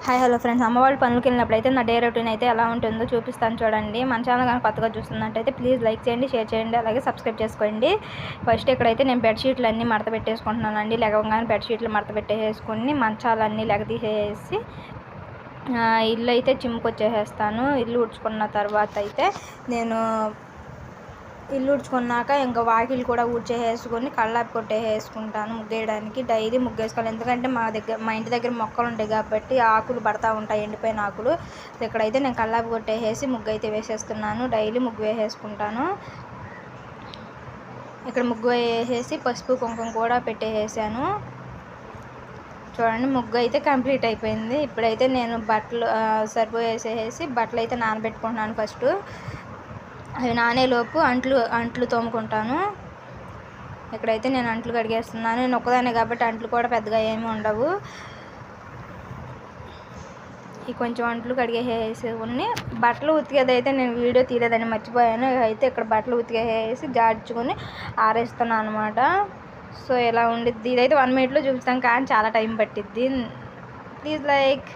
Hi hello friends, అమ్మ వాళ్ళు పనులకు వెళ్ళినప్పుడైతే నా డే రొటీన్ అయితే ఎలా ఉంటుందో చూపిస్తాను చూడండి. మన ఛానల్ కానీ కొత్తగా చూస్తున్నట్టయితే ప్లీజ్ లైక్ చేయండి, షేర్ చేయండి, అలాగే సబ్స్క్రైబ్ చేసుకోండి. ఫస్ట్ ఇక్కడైతే నేను బెడ్షీట్లు అన్నీ మడత పెట్టేసుకుంటున్నానండి. లెగవగానే బెడ్షీట్లు మడత పెట్టేసుకుని మంచాలన్నీ లెగదీసేసి ఇల్లు అయితే చిమ్ముకొచ్చేసేస్తాను. ఇల్లు ఉడ్చుకున్న తర్వాత అయితే నేను ఇల్లు ఉడ్చుకున్నాక ఇంకా వాకిలు కూడా ఊడ్చేసుకొని కల్లాపి కొట్టేసుకుంటాను ముగ్గేయడానికి. డైలీ ముగ్గేసుకోవాలి, ఎందుకంటే మా ఇంటి దగ్గర మొక్కలు ఉంటాయి కాబట్టి ఆకులు పడతా ఉంటాయి, ఎండిపోయిన ఆకులు. ఇక్కడైతే నేను కల్లాపి కొట్టేసి ముగ్గు అయితే వేసేస్తున్నాను. డైలీ ముగ్గు వేసేసుకుంటాను. ఇక్కడ ముగ్గు వేసేసి పసుపు కుంకుమ కూడా పెట్టేసాను చూడండి. ముగ్గు అయితే కంప్లీట్ అయిపోయింది. ఇప్పుడైతే నేను బట్టలు సర్పు వేసేసి బట్టలు అయితే నానబెట్టుకుంటున్నాను. ఫస్ట్ అవి నానేలోపు అంట్లు తోముకుంటాను. ఇక్కడైతే నేను అంట్లు కడిగేస్తున్నాను. నేను ఒక్కదానే కాబట్టి అంట్లు కూడా పెద్దగా ఏమీ ఉండవు. ఈ కొంచెం అంట్లు కడిగేసి ఉన్ని బట్టలు ఉతికేదైతే నేను వీడియో తీయలేదని మర్చిపోయాను. అయితే ఇక్కడ బట్టలు ఉతికేసి జాడ్చుకొని ఆరేస్తున్నాను అనమాట. సో ఇలా ఉండిద్ది. ఇదైతే 1 minute చూపిస్తాను, కానీ చాలా టైం పట్టిద్ది. Please like